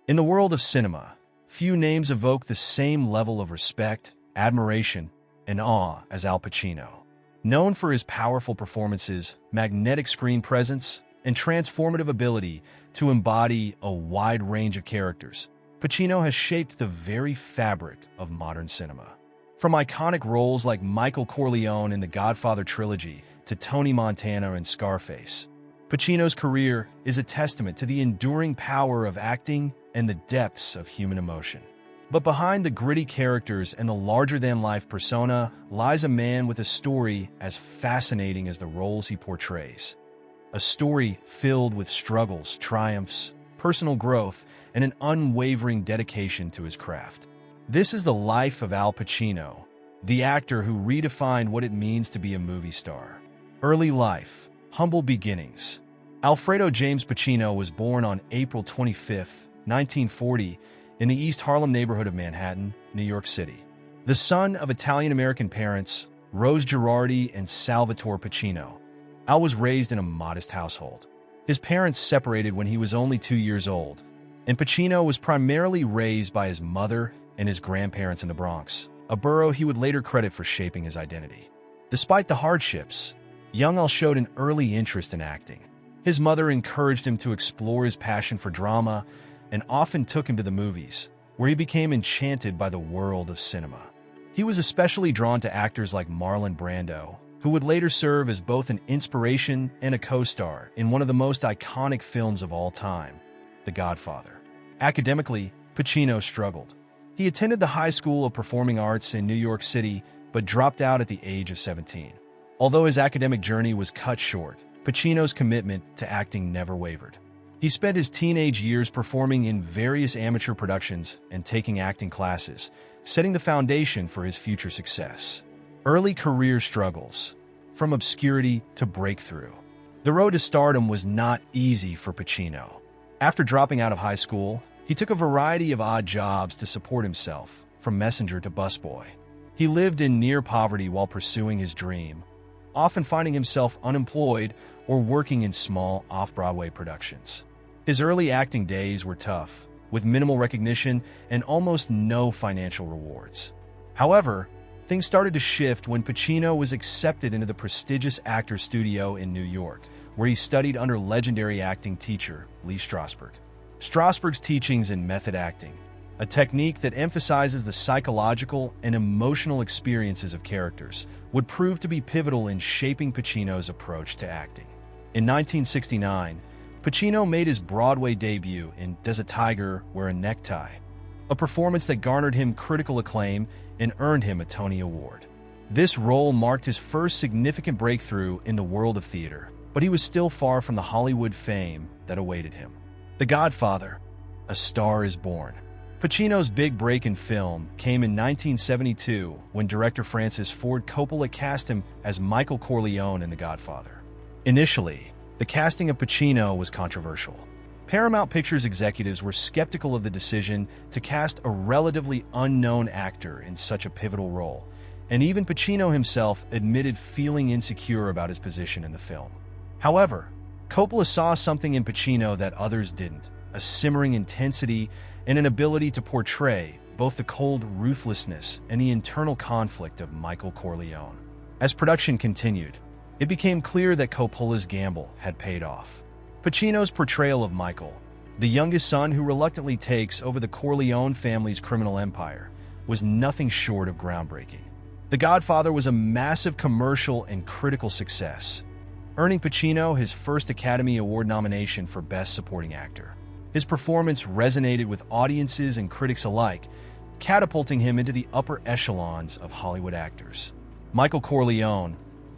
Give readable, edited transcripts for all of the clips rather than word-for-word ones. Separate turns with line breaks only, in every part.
In the world of cinema, few names evoke the same level of respect, admiration, and awe as Al Pacino. Known for his powerful performances, magnetic screen presence, and transformative ability to embody a wide range of characters, Pacino has shaped the very fabric of modern cinema. From iconic roles like Michael Corleone in the Godfather trilogy to Tony Montana in Scarface, Pacino's career is a testament to the enduring power of acting and the depths of human emotion. But behind the gritty characters and the larger-than-life persona lies a man with a story as fascinating as the roles he portrays. A story filled with struggles, triumphs, personal growth, and an unwavering dedication to his craft. This is the life of Al Pacino, the actor who redefined what it means to be a movie star. Early life, humble beginnings. Alfredo James Pacino was born on April 25, 1940, in the East Harlem neighborhood of Manhattan, New York City. The son of Italian-American parents, Rose Girardi and Salvatore Pacino, Al was raised in a modest household. His parents separated when he was only 2 years old, and Pacino was primarily raised by his mother and his grandparents in the Bronx, a borough he would later credit for shaping his identity. Despite the hardships, young Al showed an early interest in acting. His mother encouraged him to explore his passion for drama and often took him to the movies, where he became enchanted by the world of cinema. He was especially drawn to actors like Marlon Brando, who would later serve as both an inspiration and a co-star in one of the most iconic films of all time, The Godfather. Academically, Pacino struggled. He attended the High School of Performing Arts in New York City, but dropped out at the age of 17. Although his academic journey was cut short, Pacino's commitment to acting never wavered. He spent his teenage years performing in various amateur productions and taking acting classes, setting the foundation for his future success. Early career struggles, from obscurity to breakthrough. The road to stardom was not easy for Pacino. After dropping out of high school, he took a variety of odd jobs to support himself, from messenger to busboy. He lived in near poverty while pursuing his dream, often finding himself unemployed or working in small off-Broadway productions. His early acting days were tough, with minimal recognition and almost no financial rewards. However, things started to shift when Pacino was accepted into the prestigious Actors Studio in New York, where he studied under legendary acting teacher Lee Strasberg. Strasberg's teachings in method acting, a technique that emphasizes the psychological and emotional experiences of characters, would prove to be pivotal in shaping Pacino's approach to acting. In 1969, Pacino made his Broadway debut in Does a Tiger Wear a Necktie?, a performance that garnered him critical acclaim and earned him a Tony Award. This role marked his first significant breakthrough in the world of theater, but he was still far from the Hollywood fame that awaited him. The Godfather, A Star is Born. Pacino's big break in film came in 1972 when director Francis Ford Coppola cast him as Michael Corleone in The Godfather. Initially, the casting of Pacino was controversial. Paramount Pictures executives were skeptical of the decision to cast a relatively unknown actor in such a pivotal role, and even Pacino himself admitted feeling insecure about his position in the film. However, Coppola saw something in Pacino that others didn't, a simmering intensity and an ability to portray both the cold ruthlessness and the internal conflict of Michael Corleone. As production continued, it became clear that Coppola's gamble had paid off. Pacino's portrayal of Michael, the youngest son who reluctantly takes over the Corleone family's criminal empire, was nothing short of groundbreaking. The Godfather was a massive commercial and critical success, earning Pacino his first Academy Award nomination for Best Supporting Actor. His performance resonated with audiences and critics alike, catapulting him into the upper echelons of Hollywood actors. Michael Corleone,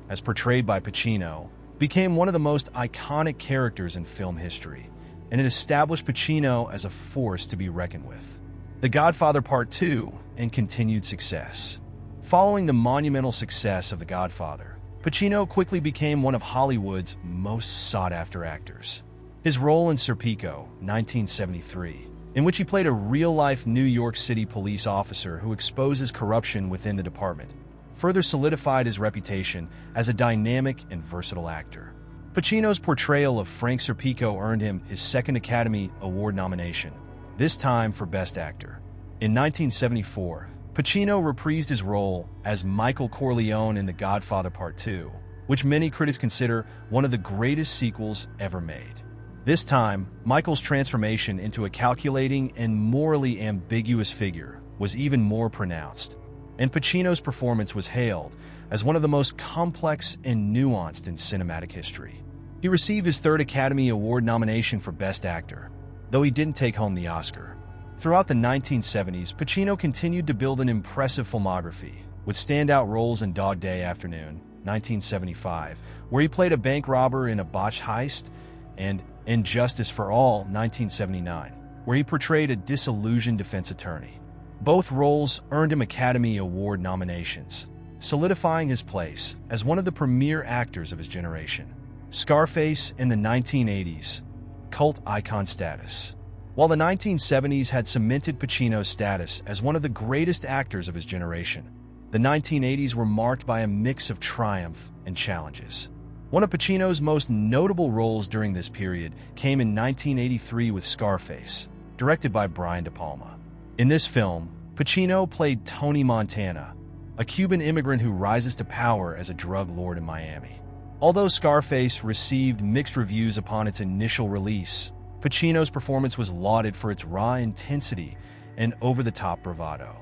as portrayed by Pacino, became one of the most iconic characters in film history, and it established Pacino as a force to be reckoned with. The Godfather Part 2 and continued success. Following the monumental success of The Godfather, Pacino quickly became one of Hollywood's most sought-after actors. His role in Serpico, 1973, in which he played a real-life New York City police officer who exposes corruption within the department, further solidified his reputation as a dynamic and versatile actor. Pacino's portrayal of Frank Serpico earned him his second Academy Award nomination, this time for Best Actor. In 1974, Pacino reprised his role as Michael Corleone in The Godfather Part 2, which many critics consider one of the greatest sequels ever made. This time, Michael's transformation into a calculating and morally ambiguous figure was even more pronounced, and Pacino's performance was hailed as one of the most complex and nuanced in cinematic history. He received his third Academy Award nomination for Best Actor, though he didn't take home the Oscar. Throughout the 1970s, Pacino continued to build an impressive filmography, with standout roles in Dog Day Afternoon, 1975, where he played a bank robber in a botched heist, and In Justice for All, 1979, where he portrayed a disillusioned defense attorney. Both roles earned him Academy Award nominations, solidifying his place as one of the premier actors of his generation. Scarface in the 1980s, cult icon status. While the 1970s had cemented Pacino's status as one of the greatest actors of his generation, the 1980s were marked by a mix of triumph and challenges. One of Pacino's most notable roles during this period came in 1983 with Scarface, directed by Brian De Palma. In this film, Pacino played Tony Montana, a Cuban immigrant who rises to power as a drug lord in Miami. Although Scarface received mixed reviews upon its initial release, Pacino's performance was lauded for its raw intensity and over-the-top bravado.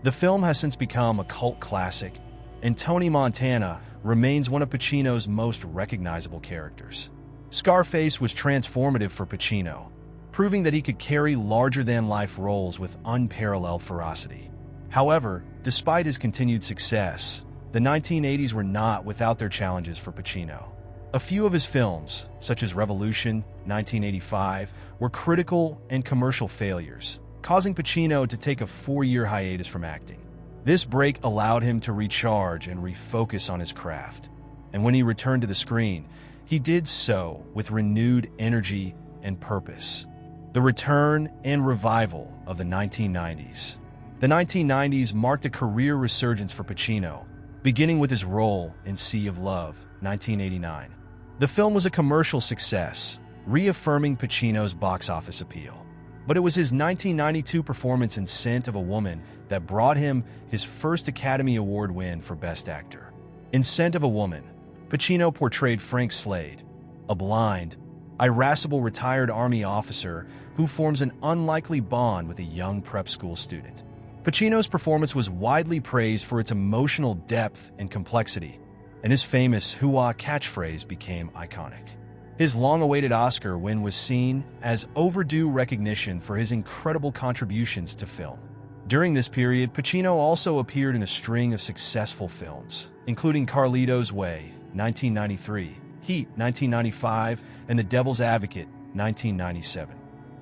The film has since become a cult classic, and Tony Montana remains one of Pacino's most recognizable characters. Scarface was transformative for Pacino, proving that he could carry larger-than-life roles with unparalleled ferocity. However, despite his continued success, the 1980s were not without their challenges for Pacino. A few of his films, such as Revolution, 1985, were critical and commercial failures, causing Pacino to take a 4-year hiatus from acting. This break allowed him to recharge and refocus on his craft, and when he returned to the screen, he did so with renewed energy and purpose. The return and revival of the 1990s. The 1990s marked a career resurgence for Pacino, beginning with his role in Sea of Love, 1989. The film was a commercial success, reaffirming Pacino's box office appeal. But it was his 1992 performance in Scent of a Woman that brought him his first Academy Award win for Best Actor. In Scent of a Woman, Pacino portrayed Frank Slade, a blind, irascible retired Army officer who forms an unlikely bond with a young prep school student. Pacino's performance was widely praised for its emotional depth and complexity, and his famous hoo-ah catchphrase became iconic. His long-awaited Oscar win was seen as overdue recognition for his incredible contributions to film. During this period, Pacino also appeared in a string of successful films, including Carlito's Way, 1993, Heat, 1995, and The Devil's Advocate, 1997.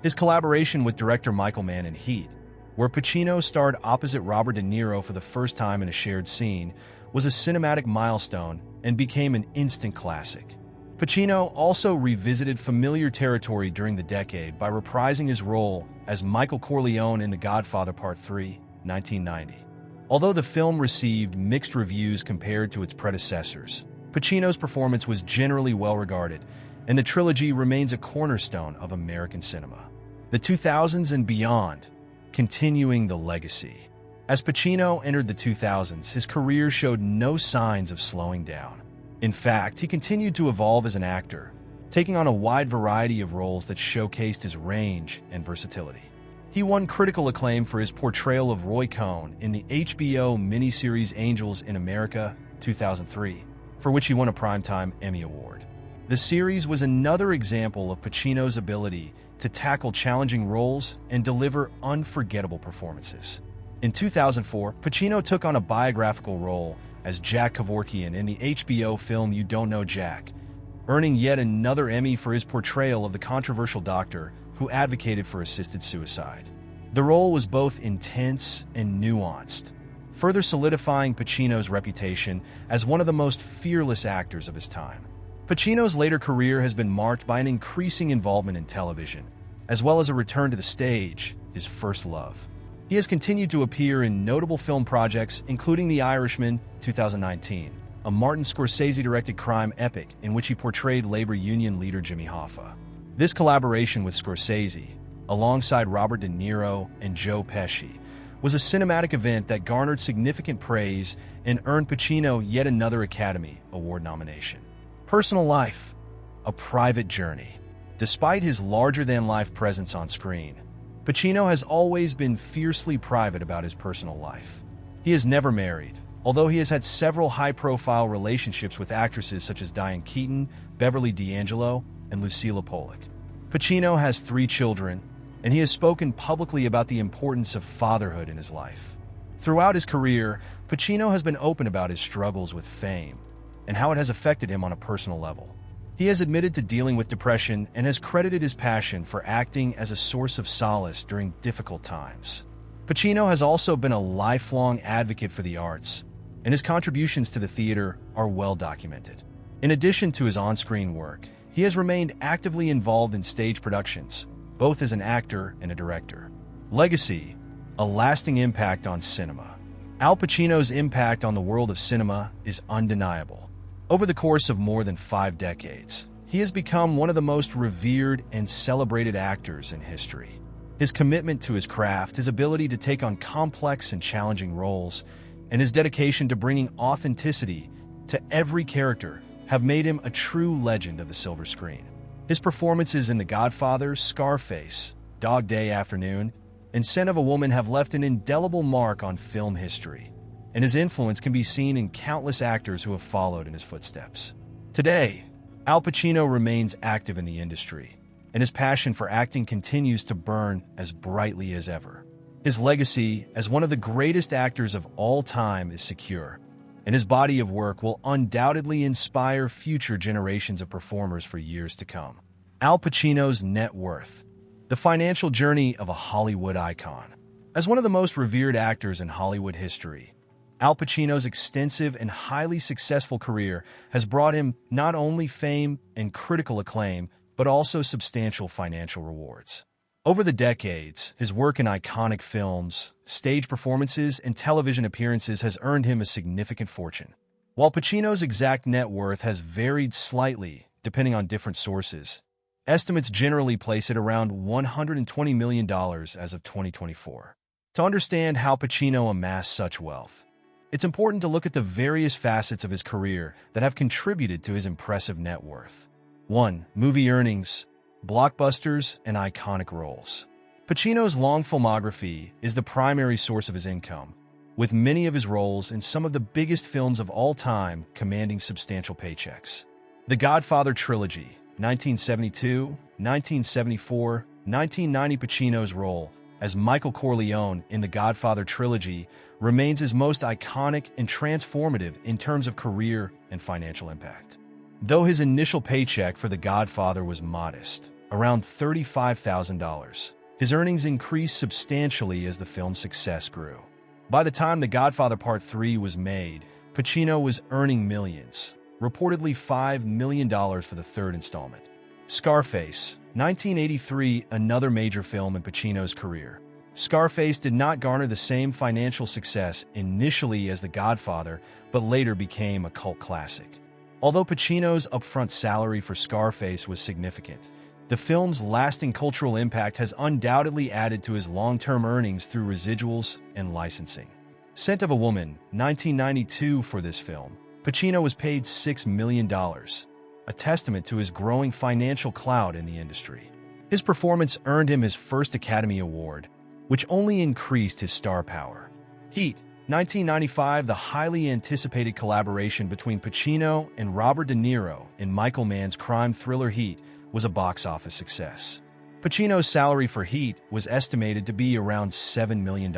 His collaboration with director Michael Mann in Heat, where Pacino starred opposite Robert De Niro for the first time in a shared scene, was a cinematic milestone and became an instant classic. Pacino also revisited familiar territory during the decade by reprising his role as Michael Corleone in The Godfather Part 3, 1990. Although the film received mixed reviews compared to its predecessors, Pacino's performance was generally well regarded, and the trilogy remains a cornerstone of American cinema. The 2000s and beyond, continuing the legacy. As Pacino entered the 2000s, his career showed no signs of slowing down. In fact, he continued to evolve as an actor, taking on a wide variety of roles that showcased his range and versatility. He won critical acclaim for his portrayal of Roy Cohn in the HBO miniseries Angels in America, 2003, for which he won a Primetime Emmy Award. The series was another example of Pacino's ability to tackle challenging roles and deliver unforgettable performances. In 2004, Pacino took on a biographical role as Jack Kevorkian in the HBO film You Don't Know Jack, earning yet another Emmy for his portrayal of the controversial doctor who advocated for assisted suicide. The role was both intense and nuanced, further solidifying Pacino's reputation as one of the most fearless actors of his time. Pacino's later career has been marked by an increasing involvement in television, as well as a return to the stage, his first love. He has continued to appear in notable film projects, including The Irishman, 2019, a Martin Scorsese-directed crime epic in which he portrayed labor union leader Jimmy Hoffa. This collaboration with Scorsese, alongside Robert De Niro and Joe Pesci, was a cinematic event that garnered significant praise and earned Pacino yet another Academy Award nomination. Personal life: a private journey. Despite his larger-than-life presence on screen, Pacino has always been fiercely private about his personal life. He is never married, although he has had several high-profile relationships with actresses such as Diane Keaton, Beverly D'Angelo, and Lucilla Pollak. Pacino has 3 children, and he has spoken publicly about the importance of fatherhood in his life. Throughout his career, Pacino has been open about his struggles with fame and how it has affected him on a personal level. He has admitted to dealing with depression and has credited his passion for acting as a source of solace during difficult times. Pacino has also been a lifelong advocate for the arts, and his contributions to the theater are well documented. In addition to his on-screen work, he has remained actively involved in stage productions, both as an actor and a director. Legacy: a lasting impact on cinema. Al Pacino's impact on the world of cinema is undeniable. Over the course of more than 5 decades, he has become one of the most revered and celebrated actors in history. His commitment to his craft, his ability to take on complex and challenging roles, and his dedication to bringing authenticity to every character have made him a true legend of the silver screen. His performances in The Godfather, Scarface, Dog Day Afternoon, and Scent of a Woman have left an indelible mark on film history, and his influence can be seen in countless actors who have followed in his footsteps. Today, Al Pacino remains active in the industry, and his passion for acting continues to burn as brightly as ever. His legacy as one of the greatest actors of all time is secure, and his body of work will undoubtedly inspire future generations of performers for years to come. Al Pacino's net worth: the financial journey of a Hollywood icon. As one of the most revered actors in Hollywood history, Al Pacino's extensive and highly successful career has brought him not only fame and critical acclaim, but also substantial financial rewards. Over the decades, his work in iconic films, stage performances, and television appearances has earned him a significant fortune. While Pacino's exact net worth has varied slightly depending on different sources, estimates generally place it around $120 million as of 2024. To understand how Pacino amassed such wealth, it's important to look at the various facets of his career that have contributed to his impressive net worth. 1. Movie earnings, blockbusters, and iconic roles. Pacino's long filmography is the primary source of his income, with many of his roles in some of the biggest films of all time commanding substantial paychecks. The Godfather trilogy, 1972, 1974, 1990. Pacino's role as Michael Corleone in the Godfather trilogy remains his most iconic and transformative in terms of career and financial impact. Though his initial paycheck for The Godfather was modest, around $35,000, his earnings increased substantially as the film's success grew. By the time The Godfather Part 3 was made, Pacino was earning millions, reportedly $5 million for the third installment. Scarface, 1983, another major film in Pacino's career. Scarface did not garner the same financial success initially as The Godfather, but later became a cult classic. Although Pacino's upfront salary for Scarface was significant, the film's lasting cultural impact has undoubtedly added to his long-term earnings through residuals and licensing. Scent of a Woman, 1992. For this film, Pacino was paid $6 million, a testament to his growing financial clout in the industry. His performance earned him his first Academy Award, which only increased his star power. Heat, 1995. The highly anticipated collaboration between Pacino and Robert De Niro in Michael Mann's crime thriller Heat was a box office success. Pacino's salary for Heat was estimated to be around $7 million.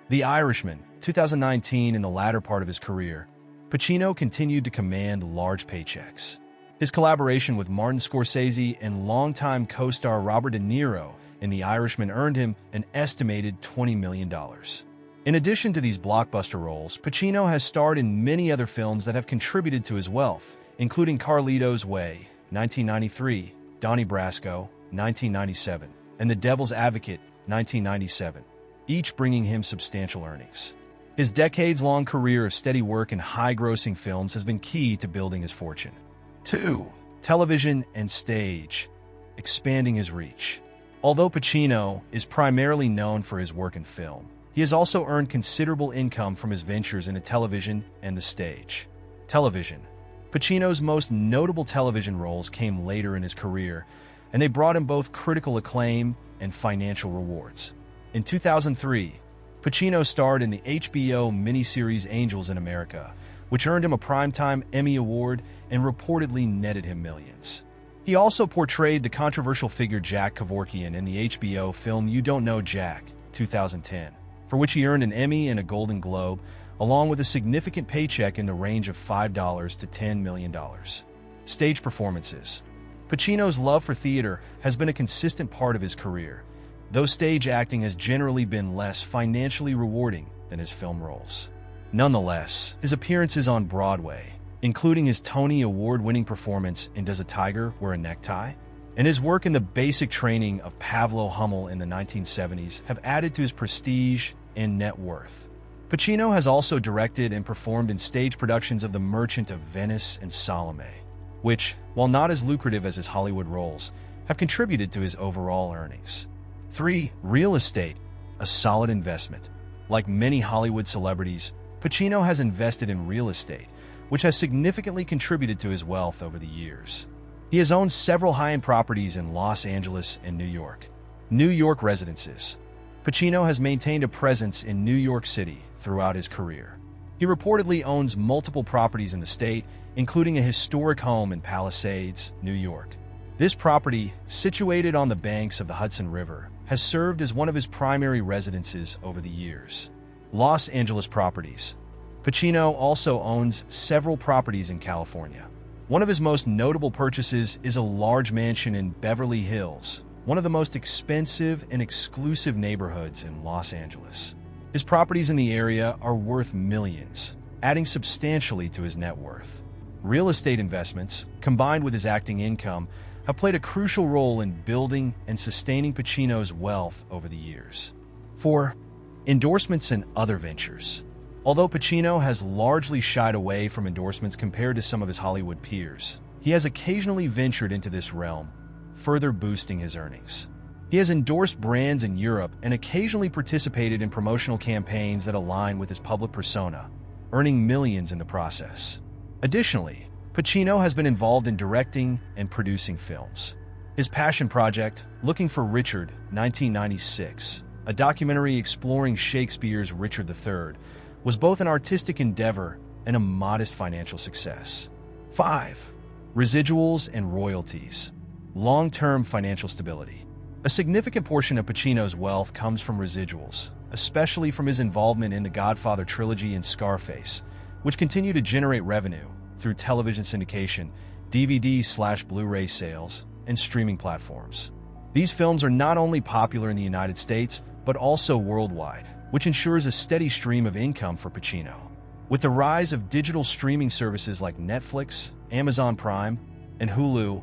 The Irishman, 2019. In the latter part of his career, Pacino continued to command large paychecks. His collaboration with Martin Scorsese and longtime co-star Robert De Niro in The Irishman earned him an estimated $20 million. In addition to these blockbuster roles, Pacino has starred in many other films that have contributed to his wealth, including Carlito's Way, 1993, Donnie Brasco, 1997, and The Devil's Advocate, 1997, each bringing him substantial earnings. His decades-long career of steady work in high-grossing films has been key to building his fortune. 2. Television and stage, expanding his reach. Although Pacino is primarily known for his work in film, he has also earned considerable income from his ventures into television and the stage. Television. Pacino's most notable television roles came later in his career, and they brought him both critical acclaim and financial rewards. In 2003, Pacino starred in the HBO miniseries Angels in America, which earned him a Primetime Emmy Award and reportedly netted him millions. He also portrayed the controversial figure Jack Kevorkian in the HBO film You Don't Know Jack, 2010, for which he earned an Emmy and a Golden Globe, along with a significant paycheck in the range of $5 to $10 million. Stage performances. Pacino's love for theater has been a consistent part of his career, though stage acting has generally been less financially rewarding than his film roles. Nonetheless, his appearances on Broadway, including his Tony Award-winning performance in Does a Tiger Wear a Necktie? And his work in the basic training of Pavlo Hummel in the 1970s, have added to his prestige and net worth. Pacino has also directed and performed in stage productions of The Merchant of Venice and Salome, which, while not as lucrative as his Hollywood roles, have contributed to his overall earnings. 3. Real estate, a solid investment. Like many Hollywood celebrities, Pacino has invested in real estate, which has significantly contributed to his wealth over the years. He has owned several high-end properties in Los Angeles and New York. New York residences. Pacino has maintained a presence in New York City throughout his career. He reportedly owns multiple properties in the state, including a historic home in Palisades, New York. This property, situated on the banks of the Hudson River, has served as one of his primary residences over the years. Los Angeles properties. Pacino also owns several properties in California. One of his most notable purchases is a large mansion in Beverly Hills, one of the most expensive and exclusive neighborhoods in Los Angeles. His properties in the area are worth millions, adding substantially to his net worth. Real estate investments, combined with his acting income, have played a crucial role in building and sustaining Pacino's wealth over the years. 4. Endorsements and other ventures. Although Pacino has largely shied away from endorsements compared to some of his Hollywood peers, he has occasionally ventured into this realm, further boosting his earnings. He has endorsed brands in Europe and occasionally participated in promotional campaigns that align with his public persona, earning millions in the process. Additionally, Pacino has been involved in directing and producing films. His passion project, Looking for Richard, 1996, a documentary exploring Shakespeare's Richard III, was both an artistic endeavor and a modest financial success. 5. Residuals and royalties. Long-term financial stability. A significant portion of Pacino's wealth comes from residuals, especially from his involvement in the Godfather trilogy and Scarface, which continue to generate revenue through television syndication, DVD/Blu-ray sales, and streaming platforms. These films are not only popular in the United States, but also worldwide, which ensures a steady stream of income for Pacino. With the rise of digital streaming services like Netflix, Amazon Prime, and Hulu,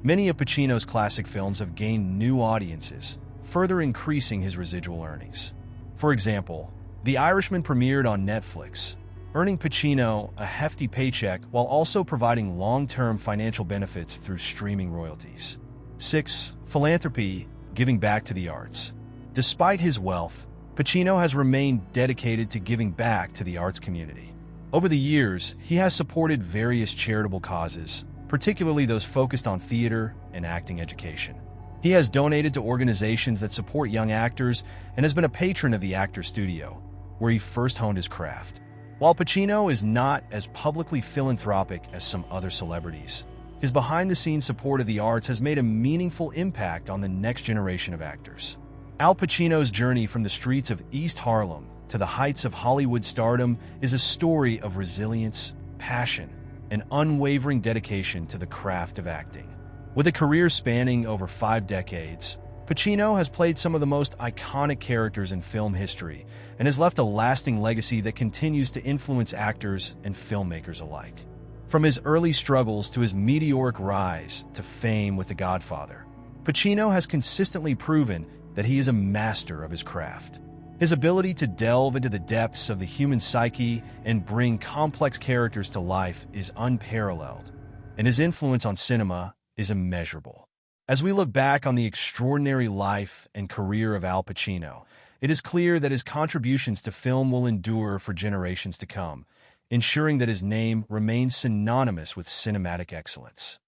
many of Pacino's classic films have gained new audiences, further increasing his residual earnings. For example, The Irishman premiered on Netflix, earning Pacino a hefty paycheck while also providing long-term financial benefits through streaming royalties. 6. Philanthropy, giving back to the arts. Despite his wealth, Pacino has remained dedicated to giving back to the arts community. Over the years, he has supported various charitable causes, particularly those focused on theater and acting education. He has donated to organizations that support young actors and has been a patron of the Actor Studio, where he first honed his craft. While Pacino is not as publicly philanthropic as some other celebrities, his behind-the-scenes support of the arts has made a meaningful impact on the next generation of actors. Al Pacino's journey from the streets of East Harlem to the heights of Hollywood stardom is a story of resilience, passion, and unwavering dedication to the craft of acting. With a career spanning over 5 decades, Pacino has played some of the most iconic characters in film history and has left a lasting legacy that continues to influence actors and filmmakers alike. From his early struggles to his meteoric rise to fame with The Godfather, Pacino has consistently proven that he is a master of his craft. His ability to delve into the depths of the human psyche and bring complex characters to life is unparalleled, and his influence on cinema is immeasurable. As we look back on the extraordinary life and career of Al Pacino, it is clear that his contributions to film will endure for generations to come, ensuring that his name remains synonymous with cinematic excellence.